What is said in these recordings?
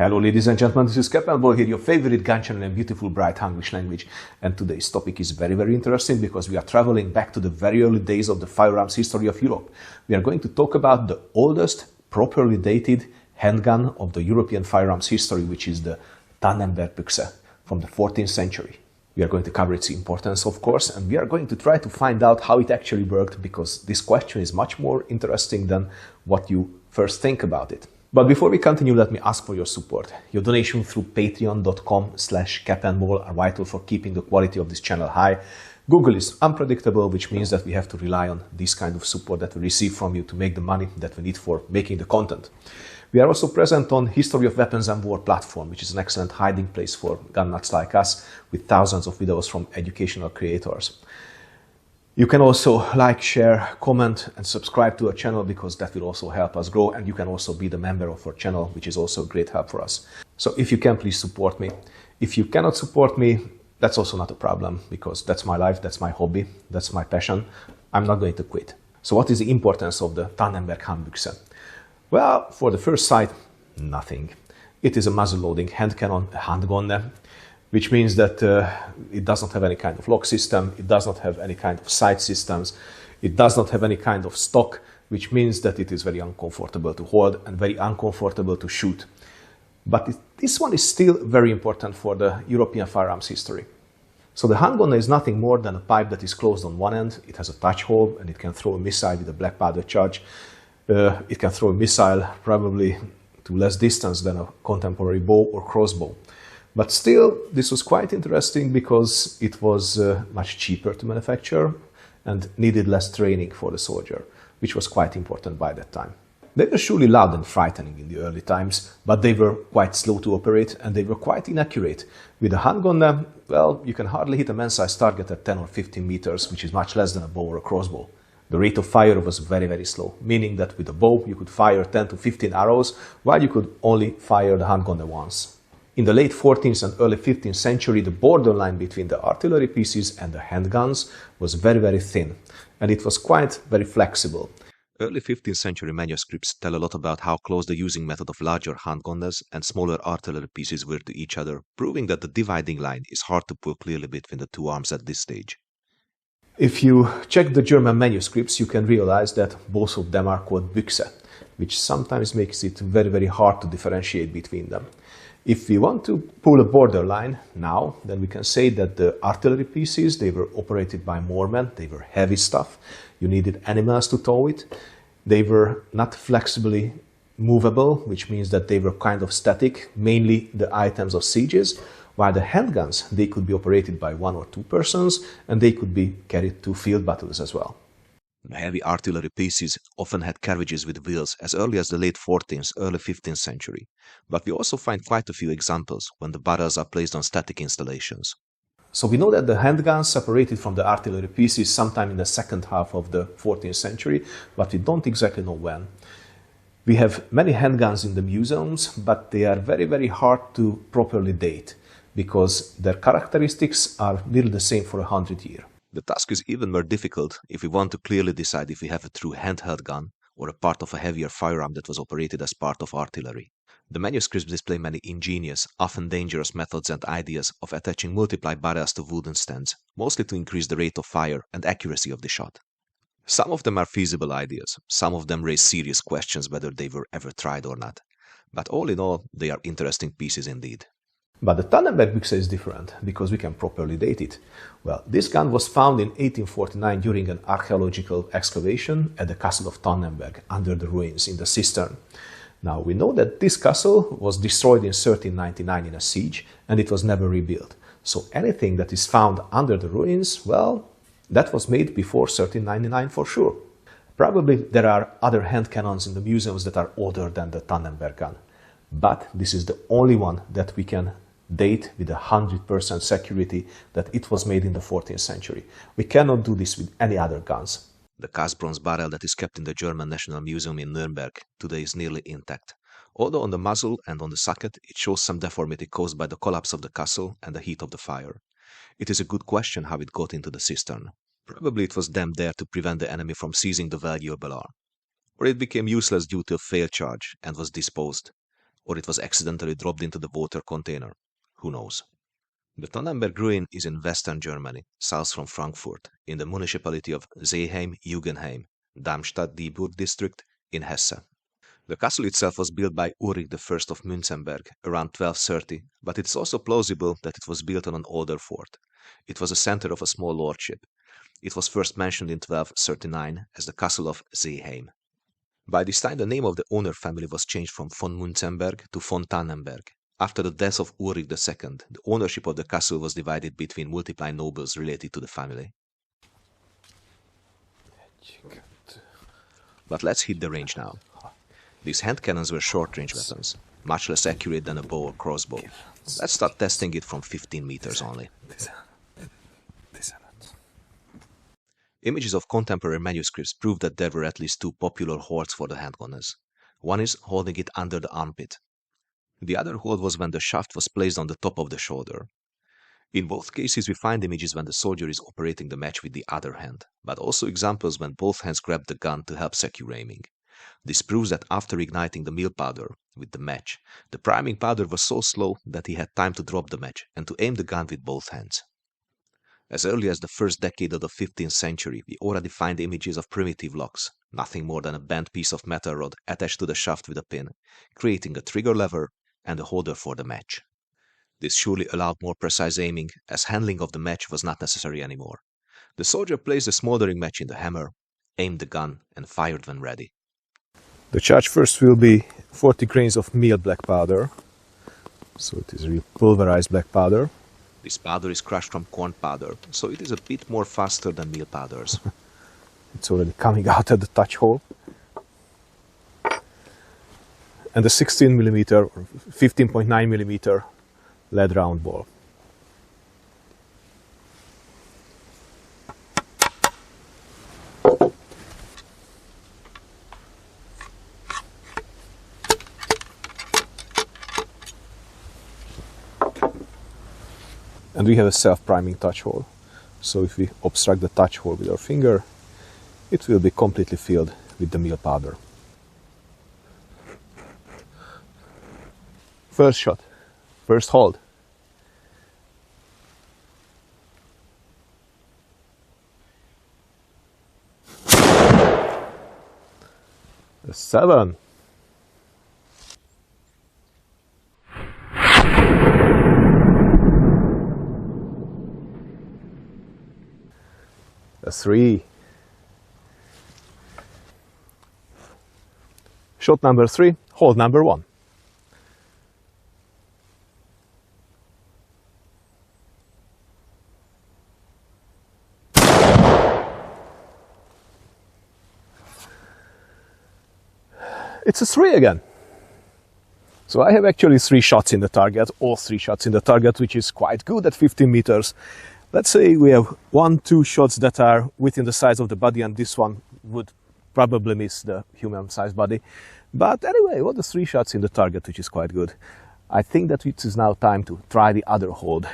Hello ladies and gentlemen, this is Capandball here, your favorite gun channel in beautiful bright English language. And today's topic is very interesting because we are traveling back to the very early days of the firearms history of Europe. We are going to talk about the oldest, properly dated handgun of the European firearms history, which is the Tannenberg Büchse from the 14th century. We are going to cover its importance, of course, and we are going to try to find out how it actually worked, because this question is much more interesting than what you first think about it. But before we continue, let me ask for your support. Your donation through patreon.com/capandball are vital for keeping the quality of this channel high. Google is unpredictable, which means that we have to rely on this kind of support that we receive from you to make the money that we need for making the content. We are also present on History of Weapons and War platform, which is an excellent hiding place for gun nuts like us, with thousands of videos from educational creators. You can also like, share, comment and subscribe to our channel, because that will also help us grow, and you can also be the member of our channel, which is also a great help for us. So if you can, please support me. If you cannot support me, that's also not a problem, because that's my life, that's my hobby, that's my passion. I'm not going to quit. So what is the importance of the Tannenberg Handbüchse? Well, for the first sight, nothing. It is a muzzle-loading hand cannon, a handgonne, which means that it does not have any kind of lock system, it does not have any kind of sight systems, it does not have any kind of stock, which means that it is very uncomfortable to hold and very uncomfortable to shoot. But this one is still very important for the European firearms history. So the handgonne is nothing more than a pipe that is closed on one end. It has a touch hole and it can throw a missile with a black powder charge. It can throw a missile probably to less distance than a contemporary bow or crossbow. But still, this was quite interesting because it was much cheaper to manufacture and needed less training for the soldier, which was quite important by that time. They were surely loud and frightening in the early times, but they were quite slow to operate and they were quite inaccurate. With a handgonne, well, you can hardly hit a man-sized target at 10 or 15 meters, which is much less than a bow or a crossbow. The rate of fire was very slow, meaning that with a bow you could fire 10 to 15 arrows, while you could only fire the handgonne once. In the late 14th and early 15th century, the borderline between the artillery pieces and the handguns was very thin, and it was quite very flexible. Early 15th century manuscripts tell a lot about how close the using method of larger handgonnes and smaller artillery pieces were to each other, proving that the dividing line is hard to pull clearly between the two arms at this stage. If you check the German manuscripts, you can realize that both of them are called Büchse, which sometimes makes it very hard to differentiate between them. If we want to pull a borderline now, then we can say that the artillery pieces, they were operated by more men, they were heavy stuff, you needed animals to tow it, they were not flexibly movable, which means that they were kind of static, mainly the items of sieges, while the handguns, they could be operated by 1 or 2 persons, and they could be carried to field battles as well. The heavy artillery pieces often had carriages with wheels as early as the late 14th, early 15th century, but we also find quite a few examples when the barrels are placed on static installations. So we know that the handguns separated from the artillery pieces sometime in the second half of the 14th century, but we don't exactly know when. We have many handguns in the museums, but they are very hard to properly date, because their characteristics are nearly the same for 100 years. The task is even more difficult if we want to clearly decide if we have a true handheld gun or a part of a heavier firearm that was operated as part of artillery. The manuscripts display many ingenious, often dangerous methods and ideas of attaching multiple barrels to wooden stands, mostly to increase the rate of fire and accuracy of the shot. Some of them are feasible ideas, some of them raise serious questions whether they were ever tried or not. But all in all, they are interesting pieces indeed. But the Tannenberg Büchse is different, because we can properly date it. Well, this gun was found in 1849 during an archaeological excavation at the castle of Tannenberg, under the ruins in the cistern. Now, we know that this castle was destroyed in 1399 in a siege, and it was never rebuilt. So anything that is found under the ruins, well, that was made before 1399 for sure. Probably there are other hand cannons in the museums that are older than the Tannenberg gun. But this is the only one that we can date with 100% security that it was made in the 14th century. We cannot do this with any other guns. The cast bronze barrel that is kept in the German National Museum in Nuremberg today is nearly intact. Although on the muzzle and on the socket it shows some deformity caused by the collapse of the castle and the heat of the fire. It is a good question how it got into the cistern. Probably it was dammed there to prevent the enemy from seizing the valuable arm. Or it became useless due to a failed charge and was disposed. or it was accidentally dropped into the water container. Who knows? The Tannenberg ruin is in western Germany, south from Frankfurt, in the municipality of Seeheim-Jugenheim, Darmstadt-Dieburg district in Hesse. The castle itself was built by Ulrich I of Münzenberg around 1230, but it is also plausible that it was built on an older fort. It was a center of a small lordship. It was first mentioned in 1239 as the castle of Seeheim. By this time, the name of the owner family was changed from von Münzenberg to von Tannenberg. After the death of Ulrich II, the ownership of the castle was divided between multiple nobles related to the family. But let's hit the range now. These hand cannons were short-range weapons, much less accurate than a bow or crossbow. Let's start testing it from 15 meters only. Images of contemporary manuscripts prove that there were at least two popular holds for the handgonnes. One is holding it under the armpit. The other hold was when the shaft was placed on the top of the shoulder. In both cases we find images when the soldier is operating the match with the other hand, but also examples when both hands grab the gun to help secure aiming. This proves that after igniting the meal powder with the match, the priming powder was so slow that he had time to drop the match and to aim the gun with both hands. As early as the first decade of the 15th century, we already find images of primitive locks, nothing more than a bent piece of metal rod attached to the shaft with a pin, creating a trigger lever and a holder for the match. This surely allowed more precise aiming, as handling of the match was not necessary anymore. The soldier placed the smoldering match in the hammer, aimed the gun, and fired when ready. The charge first will be 40 grains of meal black powder. So it is real pulverized black powder. This powder is crushed from corn powder, so it is a bit more faster than meal powders. It's already coming out at the touch hole. And a 16mm or 15.9mm lead round ball. And we have a self-priming touch hole. So if we obstruct the touch hole with our finger, it will be completely filled with the meal powder. First shot, first hold. A 7. A 3. Shot number 3, hold number 1. It's a 3 again. So I have actually 3 shots in the target, all 3 shots in the target, which is quite good at 15 meters. Let's say we have 1-2 shots that are within the size of the body, and this one would probably miss the human-sized body. But anyway, all the 3 shots in the target, which is quite good. I think that it is now time to try the other hold.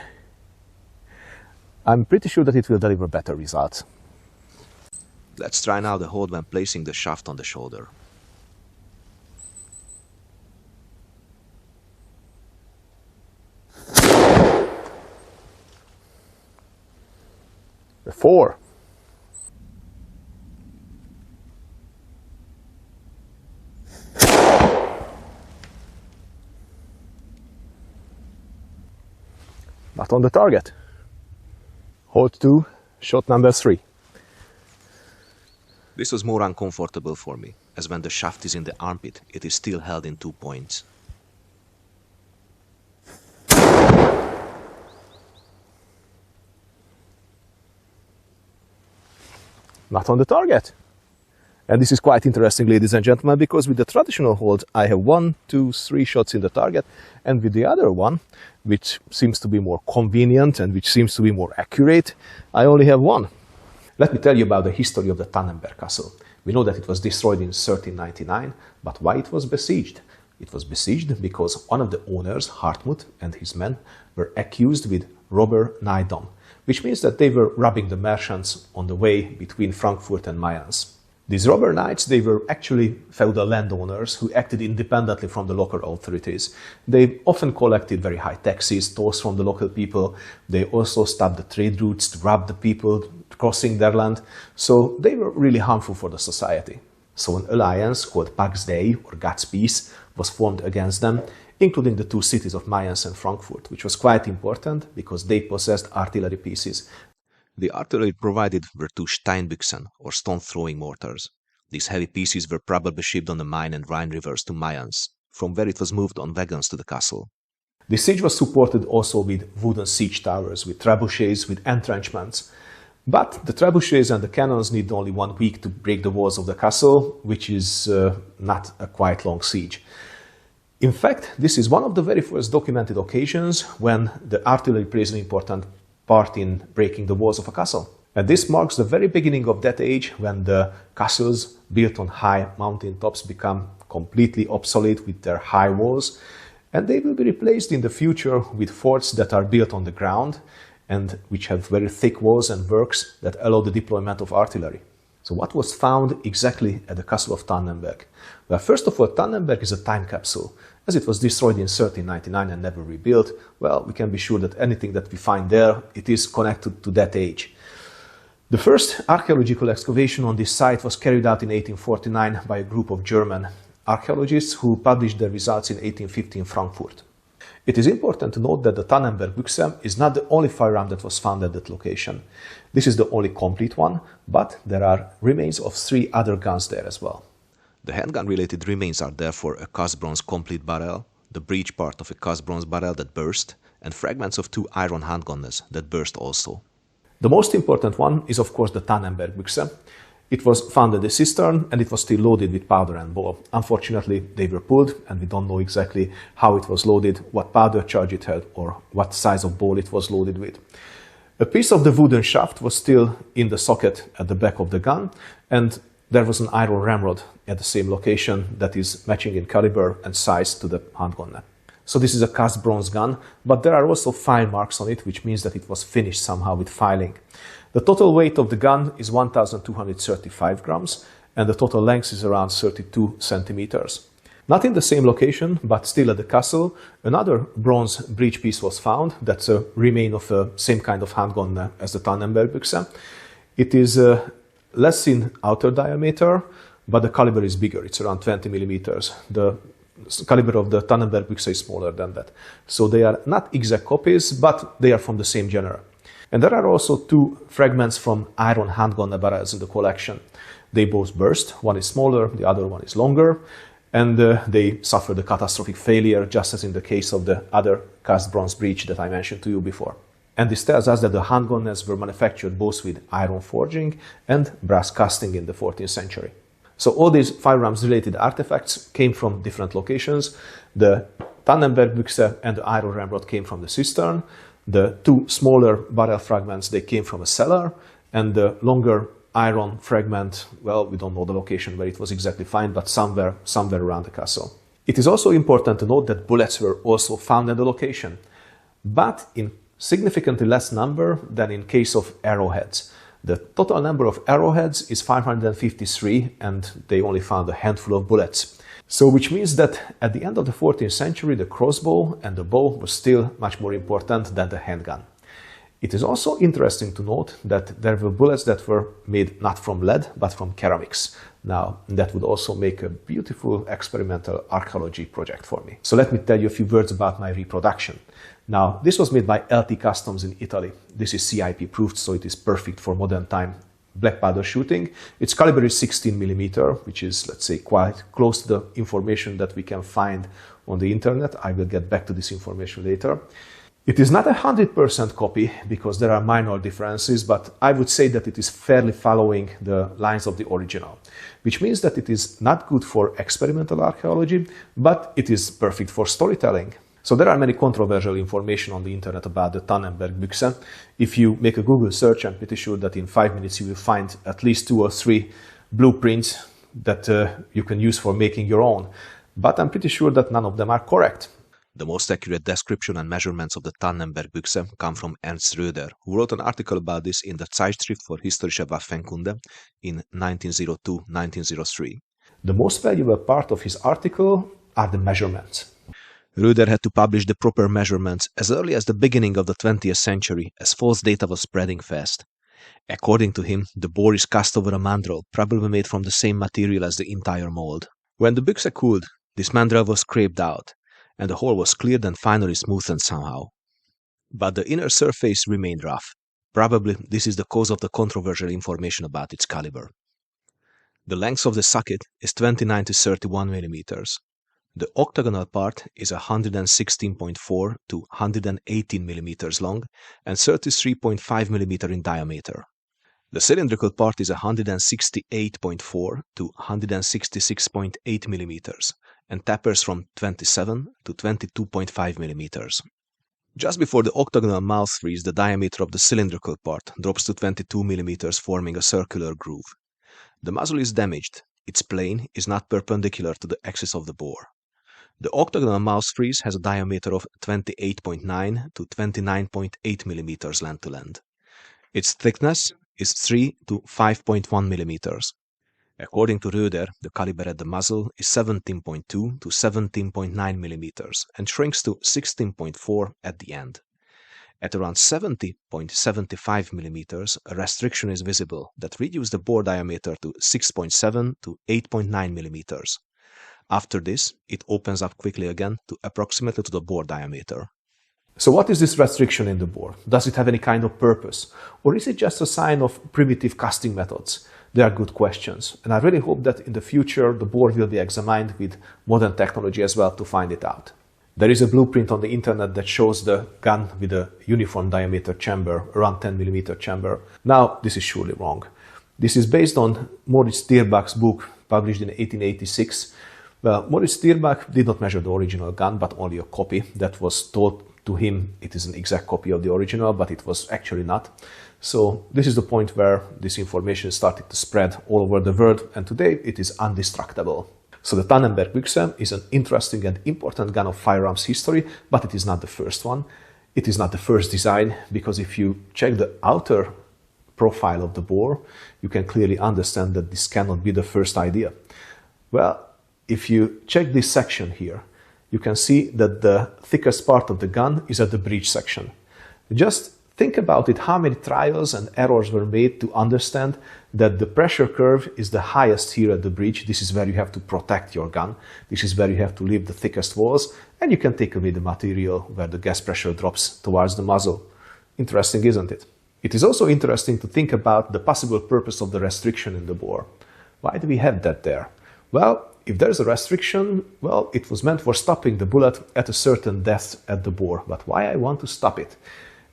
I'm pretty sure that it will deliver better results. Let's try now the hold when placing the shaft on the shoulder. A 4. Not on the target. Hold 2, shot number 3. This was more uncomfortable for me, as when the shaft is in the armpit, it is still held in 2 points. Not on the target. And this is quite interesting, ladies and gentlemen, because with the traditional hold, I have 1, 2, 3 shots in the target, and with the other one, which seems to be more convenient and which seems to be more accurate, I only have 1. Let me tell you about the history of the Tannenberg castle. We know that it was destroyed in 1399, but why it was besieged? It was besieged because one of the owners, Hartmut, and his men were accused with robber Neidon, which means that they were robbing the merchants on the way between Frankfurt and Mayence. These robber knights, they were actually feudal landowners who acted independently from the local authorities. They often collected very high taxes, tolls from the local people. They also stopped the trade routes to rob the people crossing their land. So they were really harmful for the society. So an alliance called Pax Dei, or God's Peace, was formed against them, including the two cities of Mayence and Frankfurt, which was quite important because they possessed artillery pieces. The artillery provided were two Steinbüchsen, or stone-throwing mortars. These heavy pieces were probably shipped on the Main and Rhine rivers to Mayence, from where it was moved on wagons to the castle. The siege was supported also with wooden siege towers, with trebuchets, with entrenchments. But the trebuchets and the cannons need only 1 week to break the walls of the castle, which is not a quite long siege. In fact, this is one of the very first documented occasions when the artillery plays an important part in breaking the walls of a castle. And this marks the very beginning of that age when the castles built on high mountain tops become completely obsolete with their high walls, and they will be replaced in the future with forts that are built on the ground and which have very thick walls and works that allow the deployment of artillery. So what was found exactly at the castle of Tannenberg? Well, first of all, Tannenberg is a time capsule. As it was destroyed in 1399 and never rebuilt, well, we can be sure that anything that we find there, it is connected to that age. The first archaeological excavation on this site was carried out in 1849 by a group of German archaeologists who published their results in 1850 in Frankfurt. It is important to note that the Tannenberg Büchse is not the only firearm that was found at that location. This is the only complete one, but there are remains of 3 other guns there as well. The handgun-related remains are therefore a cast bronze complete barrel, the breech part of a cast bronze barrel that burst, and fragments of 2 iron handgonnes that burst also. The most important one is of course the Tannenberg Büchse. It was found at the cistern and it was still loaded with powder and ball. Unfortunately, they were pulled and we don't know exactly how it was loaded, what powder charge it had or what size of ball it was loaded with. A piece of the wooden shaft was still in the socket at the back of the gun, and there was an iron ramrod at the same location that is matching in caliber and size to the handgonne. So this is a cast bronze gun, but there are also file marks on it, which means that it was finished somehow with filing. The total weight of the gun is 1,235 grams, and the total length is around 32 centimeters. Not in the same location, but still at the castle, another bronze breech piece was found. That's a remain of the same kind of handgun as the Tannenberg Büchse. It is less in outer diameter, but the caliber is bigger. It's around 20 millimeters. The caliber of the Tannenberg Büchse is smaller than that. So they are not exact copies, but they are from the same genre. And there are also 2 fragments from iron handgonne barrels in the collection. They both burst. One is smaller, the other one is longer. And they suffered a catastrophic failure, just as in the case of the other cast bronze breech that I mentioned to you before. And this tells us that the handgonnes were manufactured both with iron forging and brass casting in the 14th century. So all these firearms-related artifacts came from different locations. The Tannenberg Büchse and the iron ramrod came from the cistern. The 2 smaller barrel fragments, they came from a cellar, and the longer iron fragment, well, we don't know the location where it was exactly found, but somewhere around the castle. It is also important to note that bullets were also found at the location, but in significantly less number than in case of arrowheads. The total number of arrowheads is 553, and they only found a handful of bullets. So which means that at the end of the 14th century, the crossbow and the bow was still much more important than the handgun. It is also interesting to note that there were bullets that were made not from lead, but from ceramics. Now, that would also make a beautiful experimental archaeology project for me. So let me tell you a few words about my reproduction. Now, this was made by LT Customs in Italy. This is CIP proofed, so it is perfect for modern time black powder shooting. Its caliber is 16 millimeter, which is, let's say, quite close to the information that we can find on the internet. I will get back to this information later. It is not a 100% copy because there are minor differences, but I would say that it is fairly following the lines of the original, which means that it is not good for experimental archaeology, but it is perfect for storytelling. So there are many controversial information on the internet about the Tannenberg Büchse. If you make a Google search, I'm pretty sure that in 5 minutes you will find at least 2 or 3 blueprints that you can use for making your own. But I'm pretty sure that none of them are correct. The most accurate description and measurements of the Tannenberg Büchse come from Ernst Röder, who wrote an article about this in the Zeitschrift für Historische Waffenkunde in 1902-1903. The most valuable part of his article are the measurements. Röder had to publish the proper measurements as early as the beginning of the 20th century, as false data was spreading fast. According to him, the bore is cast over a mandrel, probably made from the same material as the entire mold. When the Büchse cooled, this mandrel was scraped out, and the hole was cleared and finally smoothened somehow. But the inner surface remained rough. Probably this is the cause of the controversial information about its caliber. The length of the socket is 29 to 31 millimeters. The octagonal part is 116.4 to 118 millimeters long and 33.5 millimeter in diameter. The cylindrical part is 168.4 to 166.8 millimeters and tapers from 27 to 22.5 millimeters. Just before the octagonal mouth freeze, the diameter of the cylindrical part drops to 22 millimeters, forming a circular groove. The muzzle is damaged. Its plane is not perpendicular to the axis of the bore. The octagonal mouth freeze has a diameter of 28.9 to 29.8 millimeters length to length. Its thickness is 3 to 5.1 millimeters. According to Röder, the caliber at the muzzle is 17.2 to 17.9 millimeters and shrinks to 16.4 at the end. At around 70.75 millimeters, a restriction is visible that reduces the bore diameter to 6.7 to 8.9 millimeters. After this, it opens up quickly again to approximately to the bore diameter. So what is this restriction in the bore? Does it have any kind of purpose? Or is it just a sign of primitive casting methods? They are good questions, and I really hope that in the future the bore will be examined with modern technology as well to find it out. There is a blueprint on the internet that shows the gun with a uniform diameter chamber, around 10 millimeter chamber. Now, this is surely wrong. This is based on Moritz Stirbach's book, published in 1886. Well, Moritz Stirbach did not measure the original gun, but only a copy that was told to him it is an exact copy of the original, but it was actually not. So this is the point where this information started to spread all over the world, and today it is indestructible. So the Tannenberg Büchse is an interesting and important gun of firearms history, but it is not the first one. It is not the first design, because if you check the outer profile of the bore, you can clearly understand that this cannot be the first idea. Well, if you check this section here, you can see that the thickest part of the gun is at the breech section. Just think about it, how many trials and errors were made to understand that the pressure curve is the highest here at the breech. This is where you have to protect your gun. This is where you have to leave the thickest walls, and you can take away the material where the gas pressure drops towards the muzzle. Interesting, isn't it? It is also interesting to think about the possible purpose of the restriction in the bore. Why do we have that there? Well, if there's a restriction, well, it was meant for stopping the bullet at a certain depth at the bore. But why I want to stop it?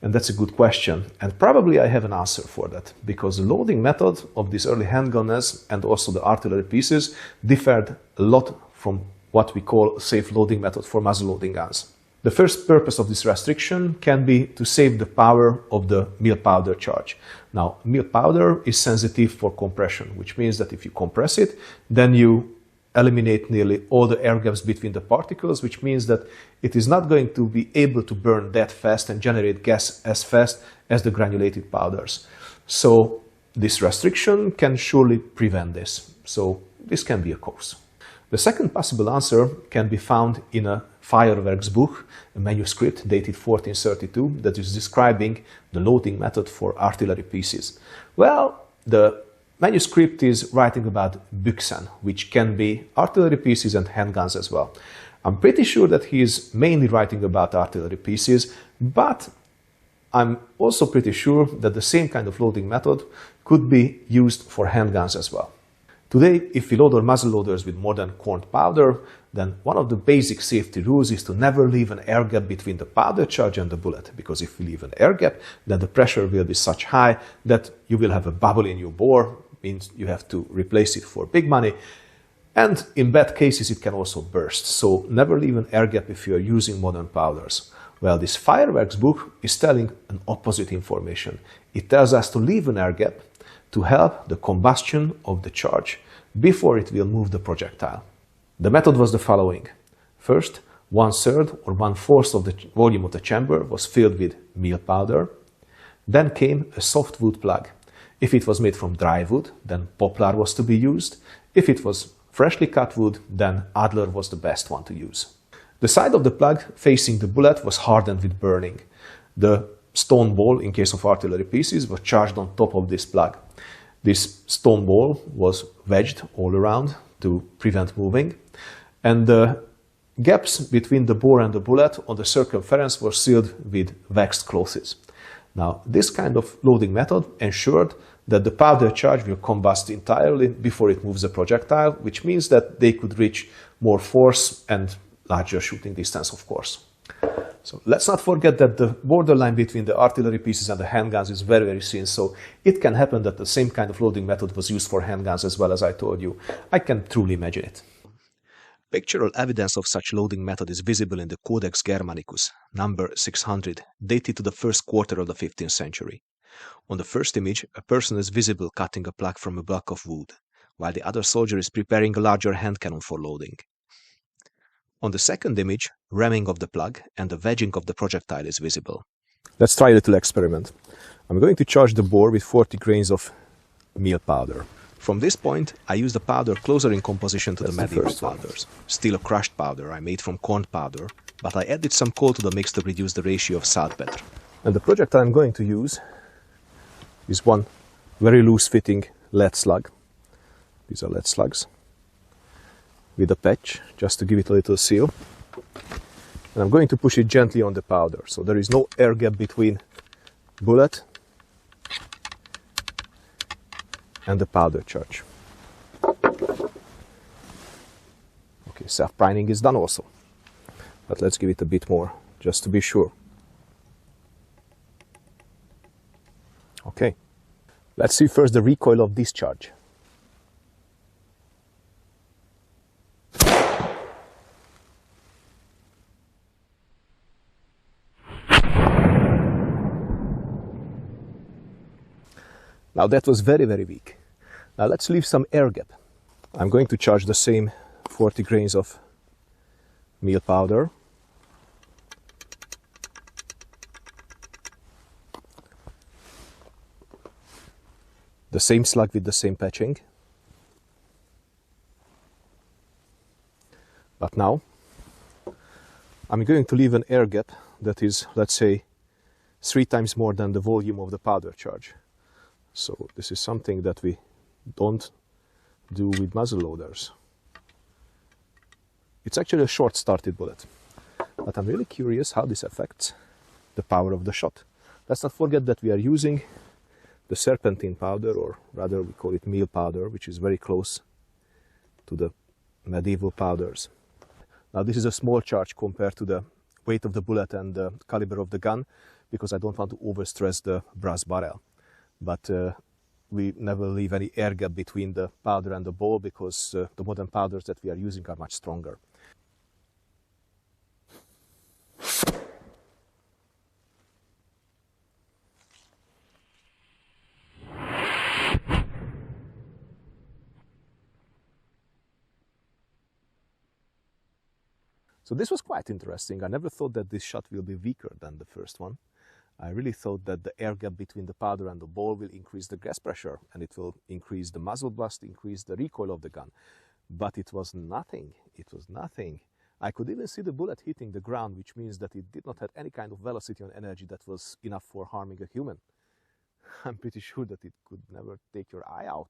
And that's a good question. And probably I have an answer for that, because the loading method of these early handgonnes and also the artillery pieces differed a lot from what we call safe loading method for muzzle-loading guns. The first purpose of this restriction can be to save the power of the mill powder charge. Now, mill powder is sensitive for compression, which means that if you compress it, then you eliminate nearly all the air gaps between the particles, which means that it is not going to be able to burn that fast and generate gas as fast as the granulated powders. So this restriction can surely prevent this. So this can be a cause. The second possible answer can be found in a Feuerwerkbuch, a manuscript dated 1432 that is describing the loading method for artillery pieces. Well, the manuscript is writing about Büchsen, which can be artillery pieces and handguns as well. I'm pretty sure that he is mainly writing about artillery pieces, but I'm also pretty sure that the same kind of loading method could be used for handguns as well. Today, if we load our muzzle loaders with modern corned powder, then one of the basic safety rules is to never leave an air gap between the powder charge and the bullet, because if you leave an air gap, then the pressure will be such high that you will have a bubble in your bore, means you have to replace it for big money, and in bad cases it can also burst. So never leave an air gap if you are using modern powders. Well, this Feuerwerkbuch is telling an opposite information. It tells us to leave an air gap to help the combustion of the charge before it will move the projectile. The method was the following. First, 1/3 or 1/4 of the volume of the chamber was filled with meal powder. Then came a softwood plug. If it was made from dry wood, then poplar was to be used. If it was freshly cut wood, then adler was the best one to use. The side of the plug facing the bullet was hardened with burning. The stone ball, in case of artillery pieces, was charged on top of this plug. This stone ball was wedged all around to prevent moving, and the gaps between the bore and the bullet on the circumference were sealed with waxed clothes. Now, this kind of loading method ensured that the powder charge will combust entirely before it moves the projectile, which means that they could reach more force and larger shooting distance, of course. So let's not forget that the borderline between the artillery pieces and the handguns is very, very thin. So it can happen that the same kind of loading method was used for handguns as well, as I told you. I can truly imagine it. Pictorial evidence of such loading method is visible in the Codex Germanicus, number 600, dated to the first quarter of the 15th century. On the first image, a person is visible cutting a plug from a block of wood, while the other soldier is preparing a larger hand cannon for loading. On the second image, ramming of the plug and the wedging of the projectile is visible. Let's try a little experiment. I'm going to charge the bore with 40 grains of meal powder. From this point, I use the powder closer in composition to the medieval powders. Still a crushed powder I made from corn powder, but I added some coal to the mix to reduce the ratio of salt better. And the projectile I'm going to use is one very loose-fitting lead slug. These are lead slugs with a patch, just to give it a little seal. And I'm going to push it gently on the powder, so there is no air gap between bullet and the powder charge. Okay, self-priming is done also, but let's give it a bit more, just to be sure. Okay, let's see first the recoil of discharge. Now that was very, very weak. Now let's leave some air gap. I'm going to charge the same 40 grains of meal powder. The same slug with the same patching. But now I'm going to leave an air gap that is, let's say, 3 times more than the volume of the powder charge. So this is something that we don't do with muzzle loaders. It's actually a short-started bullet, but I'm really curious how this affects the power of the shot. Let's not forget that we are using the serpentine powder, or rather we call it meal powder, which is very close to the medieval powders. Now this is a small charge compared to the weight of the bullet and the caliber of the gun, because I don't want to overstress the brass barrel. But we never leave any air gap between the powder and the ball, because the modern powders that we are using are much stronger. So this was quite interesting. I never thought that this shot will be weaker than the first one. I really thought that the air gap between the powder and the ball will increase the gas pressure, and it will increase the muzzle blast, increase the recoil of the gun. But it was nothing. It was nothing. I could even see the bullet hitting the ground, which means that it did not have any kind of velocity or energy that was enough for harming a human. I'm pretty sure that it could never take your eye out.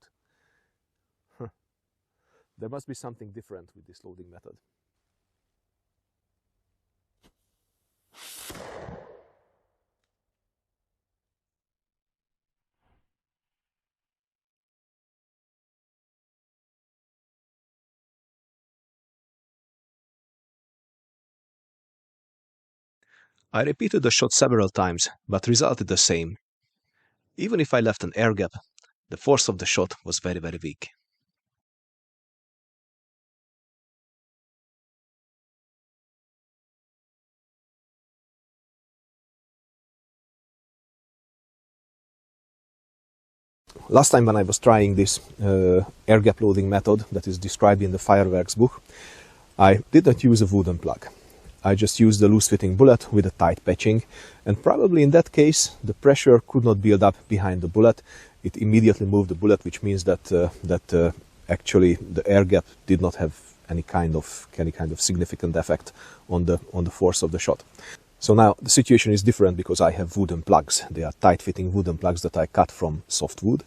There must be something different with this loading method. I repeated the shot several times, but resulted the same. Even if I left an air gap, the force of the shot was very, very weak. Last time when I was trying this air gap loading method that is described in the Feuerwerkbuch, I did not use a wooden plug. I just used a loose-fitting bullet with a tight patching, and probably in that case the pressure could not build up behind the bullet. It immediately moved the bullet, which means that actually the air gap did not have any kind of significant effect on the force of the shot. So now the situation is different because I have wooden plugs. They are tight-fitting wooden plugs that I cut from softwood,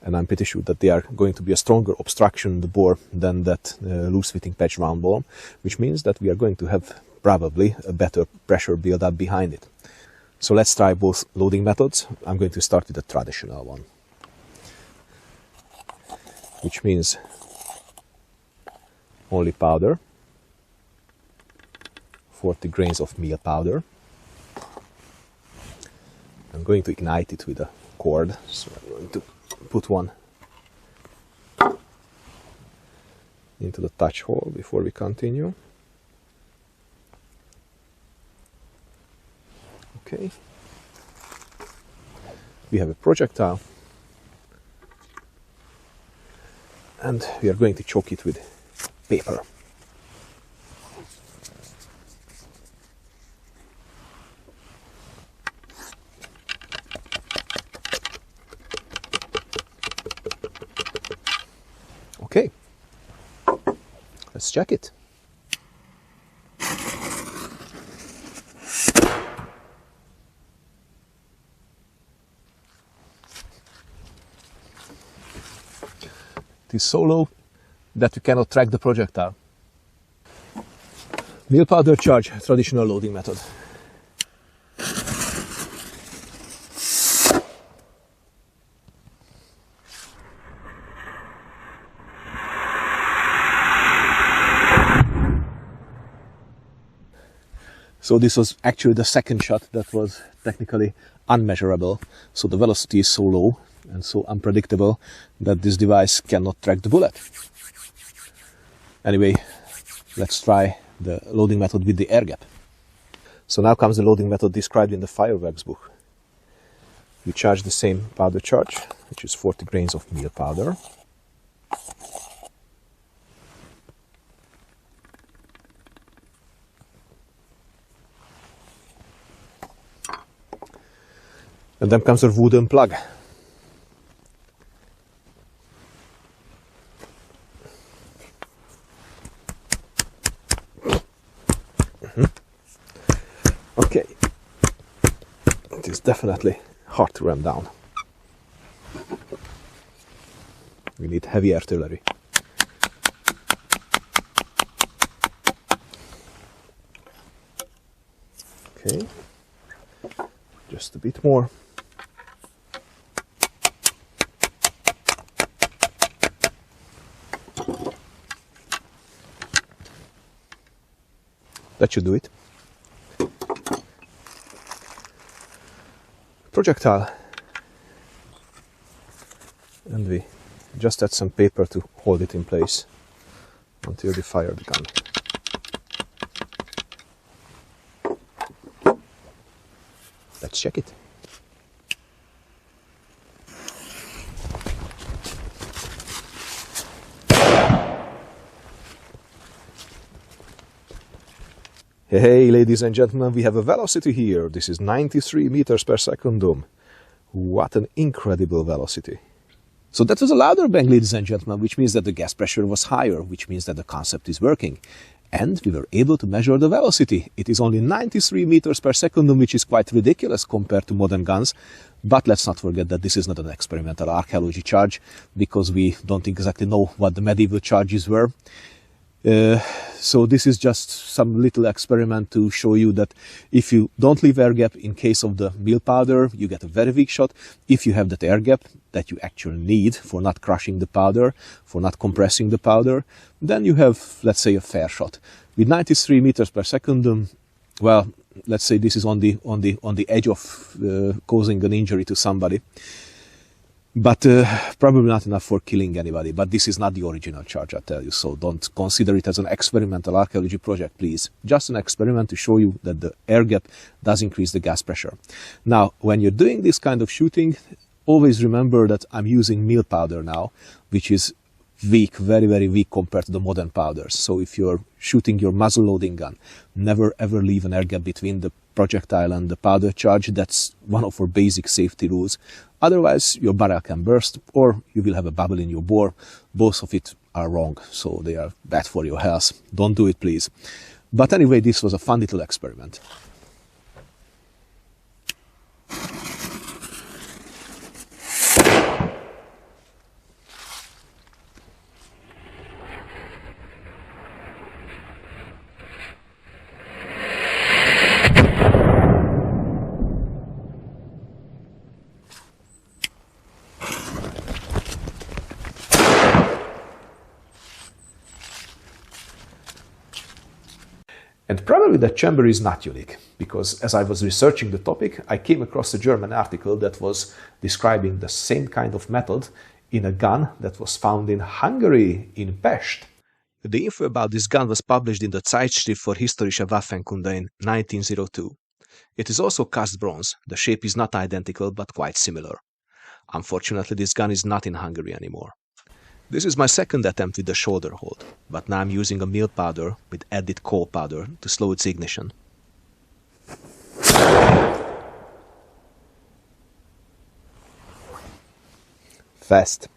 and I'm pretty sure that they are going to be a stronger obstruction in the bore than that loose-fitting patch round ball, which means that we are going to have probably a better pressure build-up behind it. So let's try both loading methods. I'm going to start with the traditional one, which means only powder, 40 grains of meal powder. I'm going to ignite it with a cord, so I'm going to put one into the touch hole before we continue. Okay. We have a projectile, and we are going to choke it with paper. Okay, let's check it. It is so low that we cannot track the projectile. Meal powder charge, traditional loading method. So this was actually the second shot that was technically unmeasurable. So the velocity is so low and so unpredictable that this device cannot track the bullet. Anyway, let's try the loading method with the air gap. So now comes the loading method described in the Feuerwerkbuch. We charge the same powder charge, which is 40 grains of meal powder. And then comes a wooden plug. Okay, it is definitely hard to ram down. We need heavy artillery. Okay, just a bit more. That should do it. Projectile. And we just add some paper to hold it in place until we fire the gun. Let's check it. Hey, ladies and gentlemen, we have a velocity here. This is 93 meters per secondum. What an incredible velocity. So that was a louder bang, ladies and gentlemen, which means that the gas pressure was higher, which means that the concept is working. And we were able to measure the velocity. It is only 93 meters per secondum, which is quite ridiculous compared to modern guns. But let's not forget that this is not an experimental archaeology charge, because we don't exactly know what the medieval charges were. So this is just some little experiment to show you that if you don't leave air gap in case of the meal powder, you get a very weak shot. If you have that air gap that you actually need for not crushing the powder, for not compressing the powder, then you have, let's say, a fair shot. With 93 meters per second, well, let's say this is on the edge of causing an injury to somebody. But probably not enough for killing anybody. But this is not the original charge, I tell you. So don't consider it as an experimental archaeology project, please. Just an experiment to show you that the air gap does increase the gas pressure. Now, when you're doing this kind of shooting, always remember that I'm using meal powder now, which is weak, very, very weak compared to the modern powders. So if you're shooting your muzzle loading gun, never ever leave an air gap between the projectile and the powder charge. That's one of our basic safety rules. Otherwise, your barrel can burst or you will have a bubble in your bore. Both of it are wrong, so they are bad for your health. Don't do it, please. But anyway, this was a fun little experiment. And probably that chamber is not unique, because as I was researching the topic, I came across a German article that was describing the same kind of method in a gun that was found in Hungary, in Pest. The info about this gun was published in the Zeitschrift für Historische Waffenkunde in 1902. It is also cast bronze. The shape is not identical, but quite similar. Unfortunately, this gun is not in Hungary anymore. This is my second attempt with the shoulder hold, but now I'm using a mill powder with added coal powder to slow its ignition. Fast.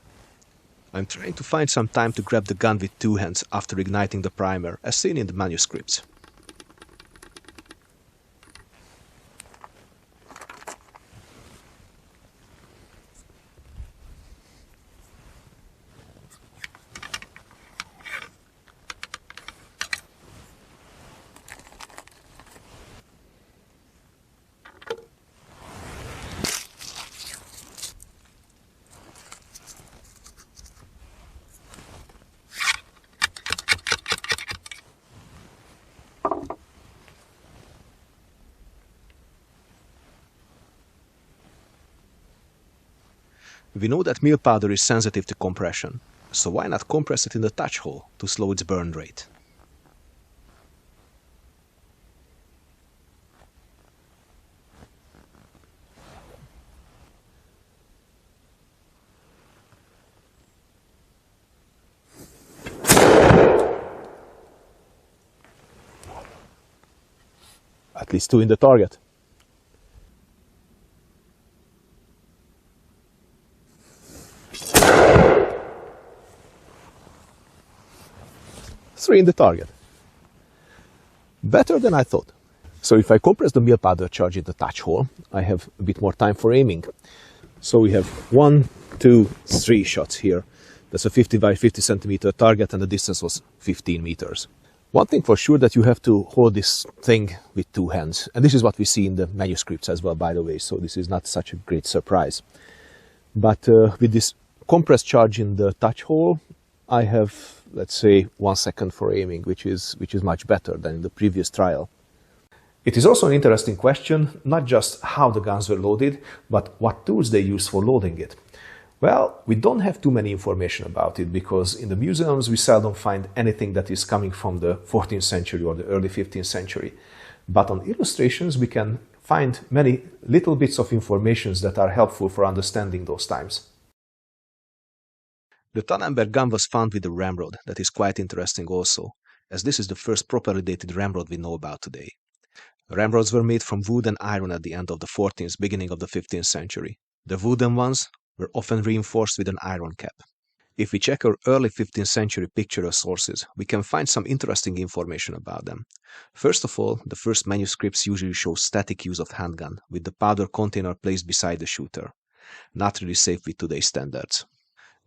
I'm trying to find some time to grab the gun with two hands after igniting the primer, as seen in the manuscripts. We know that mill powder is sensitive to compression, so why not compress it in the touch hole to slow its burn rate? At least two in the target. Three in the target. Better than I thought. So if I compress the mill powder charge in the touch hole, I have a bit more time for aiming. So we have 1, 2, 3 shots here. That's a 50 by 50 centimeter target and the distance was 15 meters. One thing for sure, that you have to hold this thing with two hands. And this is what we see in the manuscripts as well, by the way, so this is not such a great surprise. But with this compressed charge in the touch hole, I have, let's say, 1 second for aiming, which is much better than in the previous trial. It is also an interesting question, not just how the guns were loaded, but what tools they used for loading it. Well, we don't have too many information about it, because in the museums we seldom find anything that is coming from the 14th century or the early 15th century. But on illustrations we can find many little bits of information that are helpful for understanding those times. The Tannenberg gun was found with a ramrod that is quite interesting also, as this is the first properly dated ramrod we know about today. Ramrods were made from wood and iron at the end of the 14th, beginning of the 15th century. The wooden ones were often reinforced with an iron cap. If we check our early 15th century pictorial sources, we can find some interesting information about them. First of all, the first manuscripts usually show static use of handgun, with the powder container placed beside the shooter. Not really safe with today's standards.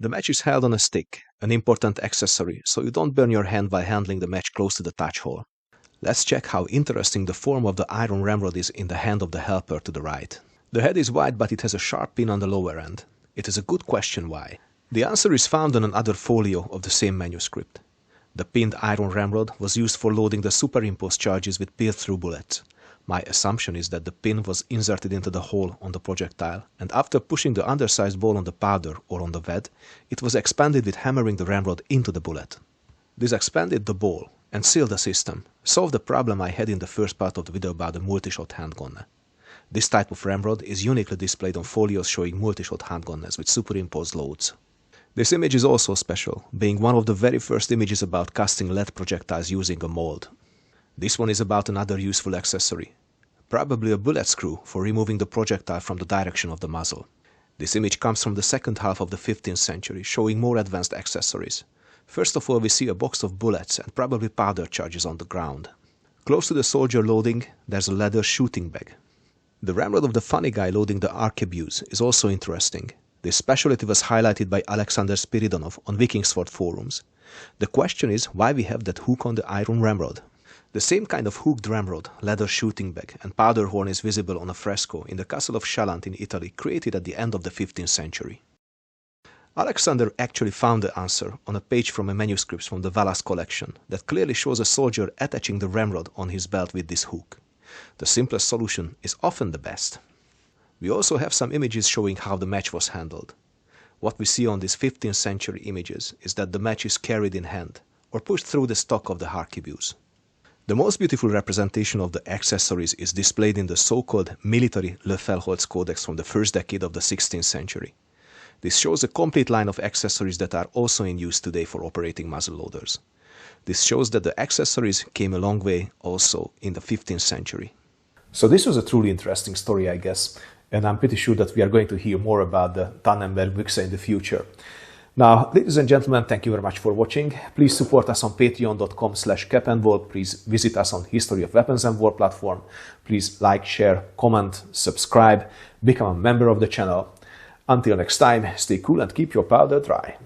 The match is held on a stick, an important accessory, so you don't burn your hand while handling the match close to the touch hole. Let's check how interesting the form of the iron ramrod is in the hand of the helper to the right. The head is wide, but it has a sharp pin on the lower end. It is a good question why. The answer is found on another folio of the same manuscript. The pinned iron ramrod was used for loading the superimposed charges with pierce-through bullets. My assumption is that the pin was inserted into the hole on the projectile, and after pushing the undersized ball on the powder or on the wad, it was expanded with hammering the ramrod into the bullet. This expanded the ball and sealed the system, solved the problem I had in the first part of the video about the multi-shot handgonne. This type of ramrod is uniquely displayed on folios showing multi-shot handgonnes with superimposed loads. This image is also special, being one of the very first images about casting lead projectiles using a mold. This one is about another useful accessory, probably a bullet screw for removing the projectile from the direction of the muzzle. This image comes from the second half of the 15th century, showing more advanced accessories. First of all, we see a box of bullets and probably powder charges on the ground. Close to the soldier loading, there's a leather shooting bag. The ramrod of the funny guy loading the arquebuse is also interesting. This specialty was highlighted by Alexander Spiridonov on Vikingsword forums. The question is why we have that hook on the iron ramrod. The same kind of hooked ramrod, leather shooting bag and powder horn is visible on a fresco in the castle of Chalant in Italy, created at the end of the 15th century. Alexander actually found the answer on a page from a manuscript from the Wallace collection that clearly shows a soldier attaching the ramrod on his belt with this hook. The simplest solution is often the best. We also have some images showing how the match was handled. What we see on these 15th century images is that the match is carried in hand or pushed through the stock of the arquebuse. The most beautiful representation of the accessories is displayed in the so-called military Löffelholz codex from the first decade of the 16th century. This shows a complete line of accessories that are also in use today for operating muzzleloaders. This shows that the accessories came a long way also in the 15th century. So this was a truly interesting story, I guess, and I'm pretty sure that we are going to hear more about the Tannenberg büchse in the future. Now, ladies and gentlemen, thank you very much for watching. Please support us on patreon.com/Capandball. Please visit us on History of Weapons and War platform. Please like, share, comment, subscribe, become a member of the channel. Until next time, stay cool and keep your powder dry.